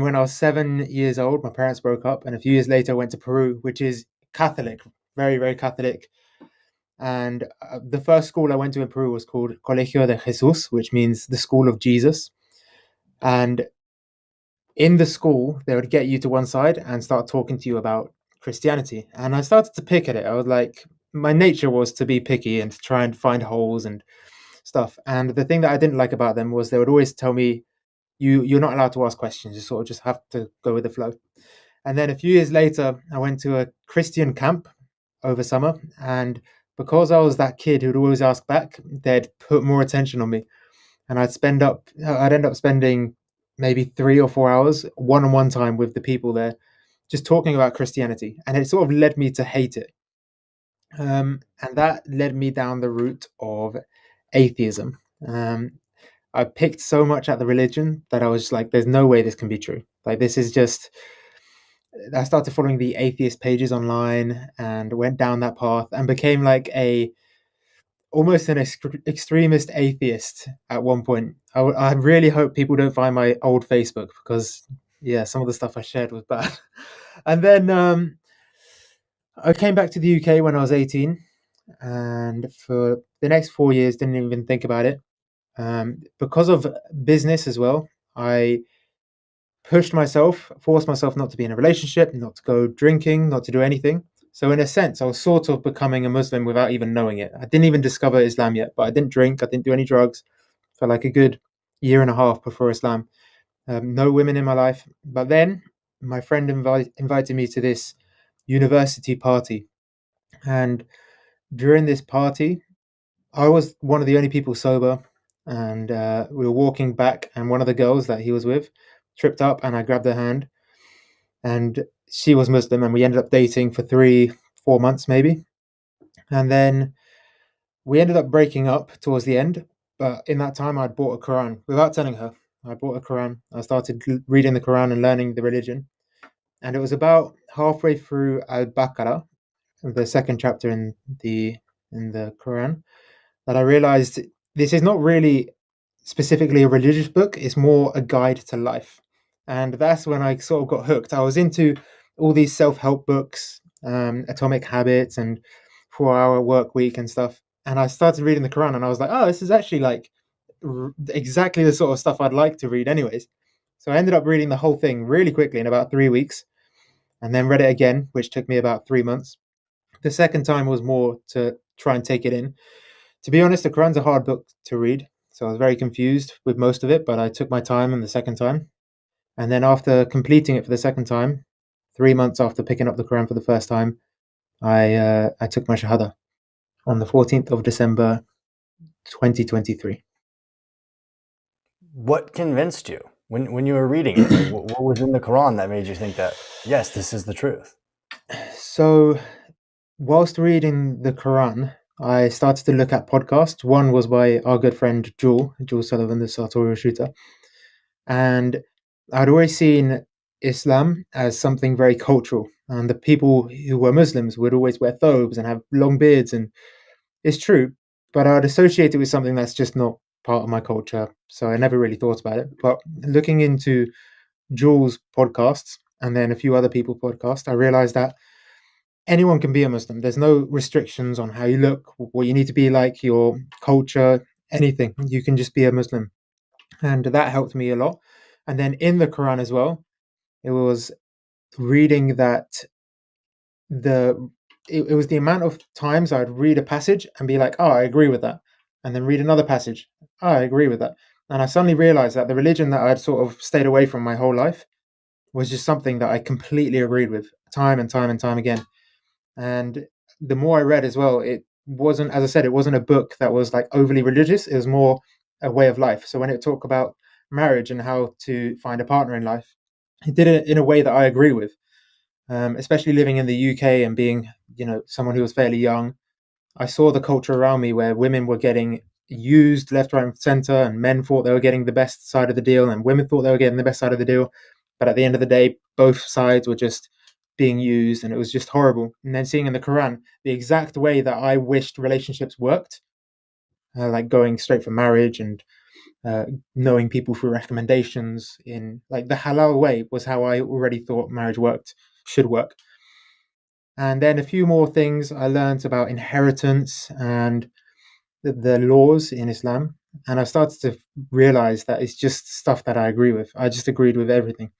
When I was 7 years old, my parents broke up, and a few years later, I went to Peru, which is Catholic, very, very Catholic. And the first school I went to in Peru was called Colegio de Jesus, which means the school of Jesus. And in the school, they would get you to one side and start talking to you about Christianity. And I started to pick at it. I was like, my nature was to be picky and to try and find holes and stuff. And the thing that I didn't like about them was they would always tell me, you're not allowed to ask questions. You sort of just have to go with the flow. And then a few years later, I went to a Christian camp over summer. And because I was that kid who'd always ask back, they'd put more attention on me. And I'd end up spending maybe 3 or 4 hours one-on-one time with the people there, just talking about Christianity. And it sort of led me to hate it. And that led me down the route of atheism. I picked so much at the religion that I was just like, there's no way this can be true. Like, this is just. I started following the atheist pages online and went down that path and became like a almost an extremist atheist at one point. I really hope people don't find my old Facebook because, yeah, some of the stuff I shared was bad. And then I came back to the UK when I was 18, and for the next 4 years, didn't even think about it. Because of business as well, I forced myself not to be in a relationship, not to go drinking, not to do anything. So in a sense, I was sort of becoming a Muslim without even knowing it. I didn't even discover Islam yet, but I didn't drink, I didn't do any drugs for like a good year and a half before Islam. No women in my life. But then my friend invited me to this university party. And during this party, I was one of the only people sober. And we were walking back, and one of the girls that he was with tripped up, and I grabbed her hand. And she was Muslim, and we ended up dating for 3 4 months maybe. And then we ended up breaking up towards the end. But in that time, I'd bought a Quran without telling her. I bought a Quran. I started reading the Quran and learning the religion. And it was about halfway through Al-Baqarah, the second chapter in the Quran, that I realized this is not really specifically a religious book. It's more a guide to life. And that's when I sort of got hooked. I was into all these self-help books, Atomic Habits and 4 Hour Work Week and stuff. And I started reading the Quran, and I was like, oh, this is actually like exactly the sort of stuff I'd like to read anyways. So I ended up reading the whole thing really quickly in about 3 weeks, and then read it again, which took me about 3 months. The second time was more to try and take it in. To be honest, the Quran's a hard book to read, so I was very confused with most of it, but I took my time on the second time. And then after completing it for the second time, 3 months after picking up the Quran for the first time, I took my Shahada on the 14th of December, 2023. What convinced you when you were reading it? Like, what was in the Quran that made you think that, yes, this is the truth? So, whilst reading the Quran, I started to look at podcasts. One was by our good friend Jules Sullivan, the sartorial shooter. And I'd always seen Islam as something very cultural. And the people who were Muslims would always wear thobes and have long beards. And it's true, but I'd associate it with something that's just not part of my culture. So I never really thought about it. But looking into Jules' podcasts and then a few other people's podcasts, I realized that anyone can be a Muslim. There's no restrictions on how you look, what you need to be like, your culture, anything. You can just be a Muslim. And that helped me a lot. And then in the Quran as well, it was reading that it was the amount of times I'd read a passage and be like, oh, I agree with that. And then read another passage. Oh, I agree with that. And I suddenly realized that the religion that I'd sort of stayed away from my whole life was just something that I completely agreed with time and time and time again. And the more I read as well, it wasn't, as I said, it wasn't a book that was like overly religious. It was more a way of life. So when it talked about marriage and how to find a partner in life, it did it in a way that I agree with. Especially living in the UK and being, someone who was fairly young, I saw the culture around me where women were getting used left, right, and center, and men thought they were getting the best side of the deal, and women thought they were getting the best side of the deal. But at the end of the day, both sides were just being used, and it was just horrible. And then seeing in the Quran the exact way that I wished relationships worked, like going straight for marriage and knowing people through recommendations in like the halal way was how I already thought marriage should work. And then a few more things I learned about inheritance and the laws in Islam. And I started to realize that it's just stuff that I agree with. I just agreed with everything.